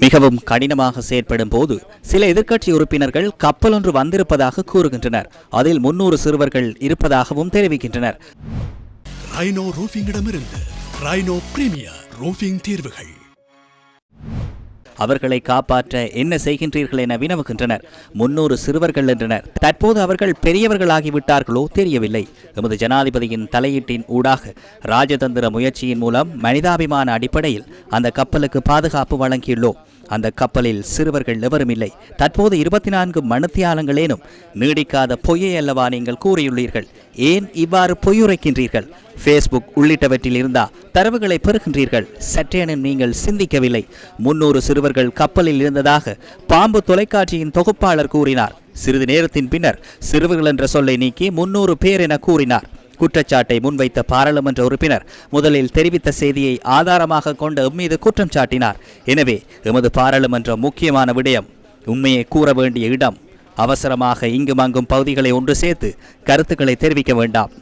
மிகவும் கடினமாக செயற்படும் போது சில எதிர்க்கட்சி உறுப்பினர்கள் கப்பல் ஒன்று வந்திருப்பதாக கூறுகின்றனர். அதில் 300 சிறுவர்கள் இருப்பதாகவும் தெரிவிக்கின்றனர். ரைனோ ரூஃபிங்கிடமிருந்து ரைனோ பிரீமியர் ரூஃபிங் தீர்வுகள். அவர்களை காப்பாற்ற என்ன செய்கின்றீர்கள் என வினவுகின்றனர். 300 சிறுவர்கள் என்றனர். தற்போது அவர்கள் பெரியவர்களாகிவிட்டார்களோ தெரியவில்லை. எமது ஜனாதிபதியின் தலையீட்டின் ஊடாக ராஜதந்திர முயற்சியின் மூலம் மனிதாபிமான அடிப்படையில் அந்த கப்பலுக்கு பாதுகாப்பு வழங்கியுள்ளோம். அந்த கப்பலில் சிறுவர்கள் எவரும் இல்லை. தற்போது 24 மணித்தியாலங்களேனும் நீடிக்காத பொய்யை அல்லவா நீங்கள் கூறியுள்ளீர்கள். ஏன் இவ்வாறு பொய்யுரைக்கின்றீர்கள்? ஃபேஸ்புக் உள்ளிட்டவற்றில் இருந்தா தரவுகளை பெறுகின்றீர்கள். சற்றேனும் நீங்கள் சிந்திக்கவில்லை. 300 சிறுவர்கள் கப்பலில் இருந்ததாக பாம்பு தொலைக்காட்சியின் தொகுப்பாளர் கூறினார். சிறிது நேரத்தின் பின்னர் சிறுவர்கள் என்ற சொல்லை நீக்கி 300 பேர் என கூறினார். குற்றச்சாட்டை முன்வைத்த பாராளுமன்ற உறுப்பினர் முதலில் தெரிவித்த செய்தியை ஆதாரமாக கொண்டு மீது குற்றம் சாட்டினார். எனவே எமது பாராளுமன்ற முக்கியமான விடயம், உண்மையை கூற வேண்டிய இடம், அவசரமாக இங்கும் அங்கும் பகுதிகளை ஒன்று சேர்த்து கருத்துக்களை தெரிவிக்க வேண்டாம்.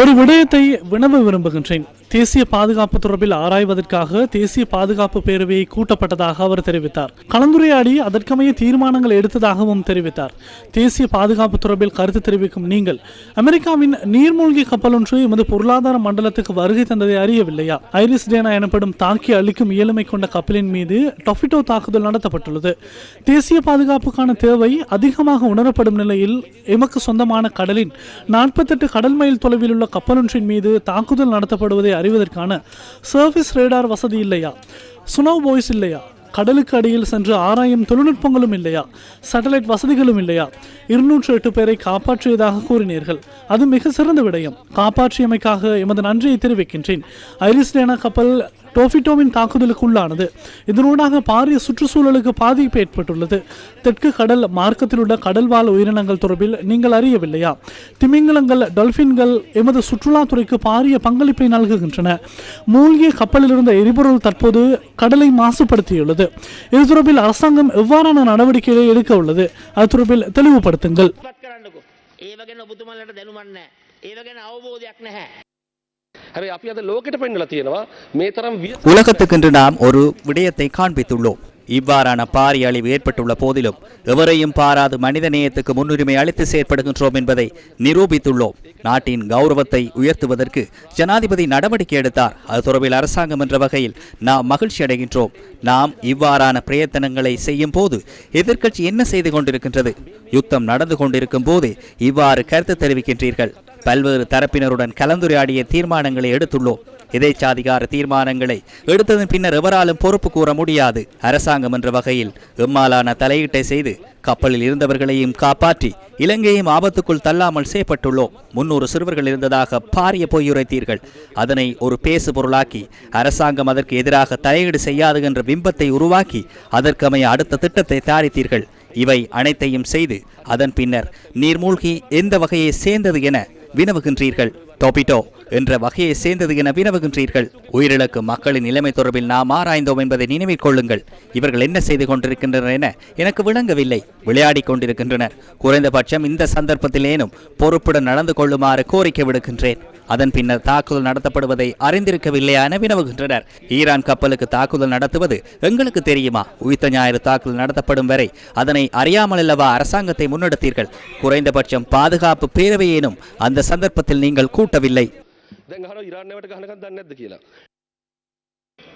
ஒரு விடயத்தை வினவ விரும்புகின்றேன். தேசிய பாதுகாப்பு தொடர்பில் ஆராய்வதற்காக தேசிய பாதுகாப்பு பேரவையை கூட்டப்பட்டதாக அவர் தெரிவித்தார். கலந்துரையாடி அதற்கமைய தீர்மானங்கள் எடுத்ததாகவும் தெரிவித்தார். தேசிய பாதுகாப்பு தொடர்பில் கருத்து தெரிவிக்கும் நீங்கள் அமெரிக்காவின் நீர்மூழ்கி கப்பல் ஒன்று எமது பொருளாதார மண்டலத்துக்கு வருகை தந்ததை அறியவில்லையா? ஐரிஸ் டேனா எனப்படும் தாக்கி அளிக்கும் இயலுமை கொண்ட கப்பலின் மீது டொஃபிட்டோ தாக்குதல் நடத்தப்பட்டுள்ளது. தேசிய பாதுகாப்புக்கான தேவை அதிகமாக உணரப்படும் நிலையில் எமக்கு சொந்தமான கடலின் 48 கடல் மைல் தொலைவில் உள்ள கப்பலொன்றின் மீது தாக்குதல் நடத்தப்படுவதை அறிவதற்கான சர்வீஸ் ரேடார் வசதி இல்லையா? சுனோ பாய்ஸ் இல்லையா? கடலுக்கு அடியில் சென்று ஆராயும் தொழில்நுட்பங்களும் இல்லையா? சேட்டலைட் வசதிகளும் இல்லையா? 208 பேரை காப்பாற்றியதாக கூறினீர்கள். அது மிக சிறந்த விடயம். காப்பாற்றியமைக்காக எமது நன்றியை தெரிவிக்கின்றேன். ஐரிஸ் டேனா கப்பல் டொஃபிட்டோவின் தாக்குதலுக்கு உள்ளானது. இதனூடாக பாரிய சுற்றுச்சூழலுக்கு பாதிப்பு ஏற்பட்டுள்ளது. தெற்கு கடல் மார்க்கத்தில் உள்ள கடல்வாழ் உயிரினங்கள் தொடர்பில் நீங்கள் அறியவில்லையா? திமிங்கலங்கள், டால்பின்கள் எமது சுற்றுலாத்துறைக்கு பாரிய பங்களிப்பை நல்குகின்றன. மூழ்கிய கப்பலில் இருந்த எரிபொருள் தற்போது கடலை மாசுபடுத்தியுள்ளது. இது தொடர்பில் அரசாங்கம் எவ்வாறான நடவடிக்கைகளை எடுக்க உள்ளது? அது தொடர்பில் தெளிவுபடுத்துங்கள். உலகத்துக்கென்று நாம் ஒரு விடயத்தை காண்பித்துள்ளோம். இவ்வாறான பாரிய அழிவு ஏற்பட்டுள்ள போதிலும் எவரையும் பாராது மனித நேயத்துக்கு முன்னுரிமை அளித்து செயற்படுகின்றோம் என்பதை நிரூபித்துள்ளோம். நாட்டின் கௌரவத்தை உயர்த்துவதற்கு ஜனாதிபதி நடவடிக்கை எடுத்தார். அது தொடர்பில் அரசாங்கம் என்ற வகையில் நாம் மகிழ்ச்சி அடைகின்றோம். நாம் இவ்வாறான பிரயத்தனங்களை செய்யும் போது எதிர்க்கட்சி என்ன செய்து கொண்டிருக்கின்றது? யுத்தம் நடந்து கொண்டிருக்கும் போது இவ்வாறு கருத்து தெரிவிக்கின்றீர்கள். பல்வேறு தரப்பினருடன் கலந்துரையாடிய தீர்மானங்களை எடுத்துள்ளோம். எதேச்சாதிகார தீர்மானங்களை எடுத்ததன் பின்னர் எவராலும் பொறுப்பு கூற முடியாது. அரசாங்கம் என்ற வகையில் எம்மாலான தலையீட்டை செய்து கப்பலில் இருந்தவர்களையும் காப்பாற்றி இலங்கையும் ஆபத்துக்குள் தள்ளாமல் செய்யப்பட்டுள்ளோம். 300 சிறுவர்கள் இருந்ததாக பாரிய பொய்யுரைத்தீர்கள். அதனை ஒரு பேசு பொருளாக்கி அரசாங்கம் அதற்கு எதிராக தலையீடு செய்யாது என்ற பிம்பத்தை உருவாக்கி அதற்கமைய அடுத்த திட்டத்தை தயாரித்தீர்கள். இவை அனைத்தையும் செய்து அதன் பின்னர் நீர்மூழ்கி எந்த வகையை சேர்ந்தது என வினவுகின்றீர்கள். டொபிட்டோ என்ற வகையை சேர்ந்தது என வினவுகின்றீர்கள். உயிரிழக்கும் மக்களின் நிலைமை தொடர்பில் நாம் ஆராய்ந்தோம் என்பதை நினைவில் கொள்ளுங்கள். இவர்கள் என்ன செய்து கொண்டிருக்கின்றனர் என எனக்கு விளங்கவில்லை. விளையாடி கொண்டிருக்கின்றனர். குறைந்தபட்சம் இந்த சந்தர்ப்பத்திலேனும் பொறுப்புடன் நடந்து கொள்ளுமாறு கோரிக்கை விடுக்கின்றேன். அதன் பின்னர் தாக்குதல் நடத்தப்படுவதை அறிந்திருக்கவில்லையா என வினவுகின்றனர். ஈரான் கப்பலுக்கு தாக்குதல் நடத்துவது எங்களுக்கு தெரியுமா? உயிர்த்த ஞாயிறு தாக்குதல் நடத்தப்படும் வரை அதனை அறியாமல் அல்லவா அரசாங்கத்தை முன்னெடுத்தீர்கள்? குறைந்தபட்சம் பாதுகாப்பு பேரவையேனும் அந்த சந்தர்ப்பத்தில் நீங்கள் கூட்டவில்லை.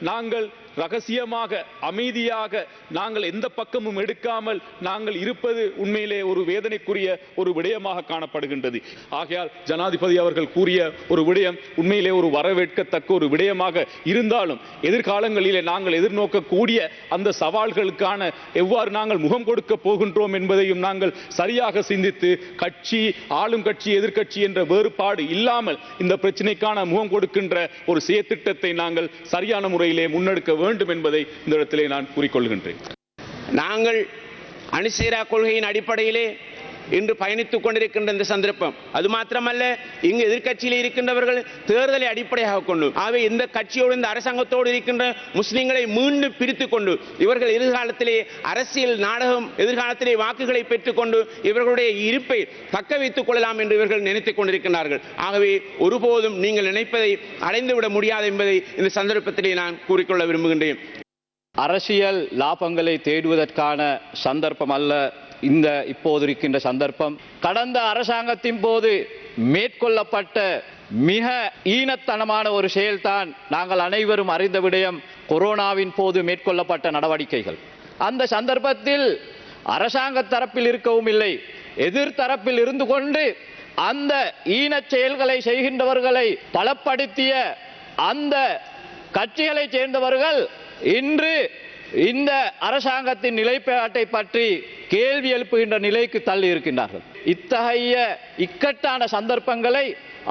நாங்கள் ரகசியமாக அமைதியாக நாங்கள் எந்த பக்கமும் எடுக்காமல் நாங்கள் இருப்பது உண்மையிலே ஒரு வேதனைக்குரிய ஒரு விடயமாக காணப்படுகின்றது. ஆகையால் ஜனாதிபதி அவர்கள் கூறிய ஒரு விடயம் உண்மையிலே ஒரு வரவேற்கத்தக்க ஒரு விடயமாக இருந்தாலும் எதிர்காலங்களிலே நாங்கள் எதிர்நோக்கக்கூடிய அந்த சவால்களுக்கான எவ்வாறு நாங்கள் முகம் கொடுக்க போகின்றோம் என்பதையும் நாங்கள் சரியாக சிந்தித்து கட்சி, ஆளும் கட்சி, எதிர்கட்சி என்ற வேறுபாடு இல்லாமல் இந்த பிரச்சனைக்கான முகம் கொடுக்கின்ற ஒரு செயற்திட்டத்தை நாங்கள் சரியான முறையிலே முன்னெடுக்க வேண்டும் என்பதை இந்த இடத்திலே நான் கூறிக்கொள்கின்றேன். நாங்கள் அணிசேரா கொள்கையின் அடிப்படையிலே இன்று பயணித்துக் கொண்டிருக்கின்ற இந்த சந்தர்ப்பம். அது மாத்திரமல்ல, இங்கு எதிர்க்கட்சியில் இருக்கின்றவர்கள் தேர்தலை அடிப்படையாக கொண்டு, ஆகவே இந்த கட்சியோடு இந்த அரசாங்கத்தோடு இருக்கின்ற முஸ்லிம்களை மீண்டும் பிரித்துக் கொண்டு இவர்கள் எதிர்காலத்திலே அரசியல் நாடகம், எதிர்காலத்திலே வாக்குகளை பெற்றுக்கொண்டு இவர்களுடைய இருப்பை தக்க வைத்துக் கொள்ளலாம் என்று இவர்கள் நினைத்துக் கொண்டிருக்கிறார்கள். ஆகவே ஒருபோதும் நீங்கள் நினைப்பதை அடைந்துவிட முடியாது என்பதை இந்த சந்தர்ப்பத்திலே நான் கூறிக்கொள்ள விரும்புகின்றேன். அரசியல் லாபங்களை தேடுவதற்கான சந்தர்ப்பம் அல்ல இந்த இப்போது இருக்கின்ற சந்தர்ப்பம். கடந்த அரசாங்கத்தின் போது மேற்கொள்ளப்பட்ட மிக ஈனத்தனமான ஒரு செயல்தான் நாங்கள் அனைவரும் அறிந்த விடயம், கொரோனாவின் போது மேற்கொள்ளப்பட்ட நடவடிக்கைகள். அந்த சந்தர்ப்பத்தில் அரசாங்க தரப்பில் இருக்கவும் இல்லை, எதிர்த்தரப்பில் இருந்து கொண்டு அந்த ஈனச் செயல்களை செய்கின்றவர்களை பலப்படுத்திய அந்த கட்சிகளை சேர்ந்தவர்கள் இன்று இந்த அரசாங்கத்தின் நிலைப்பாட்டை பற்றி கேள்வி எழுப்புகின்ற நிலைக்கு தள்ளி இருக்கின்றார்கள். இத்தகைய இக்கட்டான சந்தர்ப்பங்களை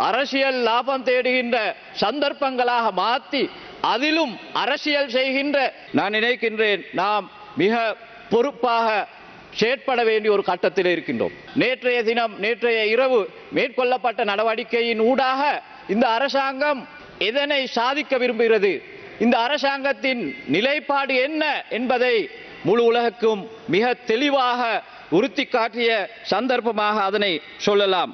அரசியல் லாபம் தேடுகின்ற சந்தர்ப்பங்களாக மாற்றி அதிலும் அரசியல் செய்கின்ற நான் நினைக்கின்றேன் நாம் மிக பொறுப்பாக செயற்பட வேண்டிய ஒரு கட்டத்தில் இருக்கின்றோம். நேற்றைய இரவு மேற்கொள்ளப்பட்ட நடவடிக்கையின் ஊடாக இந்த அரசாங்கம் எதனை சாதிக்க விரும்புகிறது, இந்த அரசாங்கத்தின் நிலைப்பாடு என்ன என்பதை முழு உலகுக்கும் மிக தெளிவாக உறுத்தி காட்டிய சந்தர்ப்பமாக அதனை சொல்லலாம்.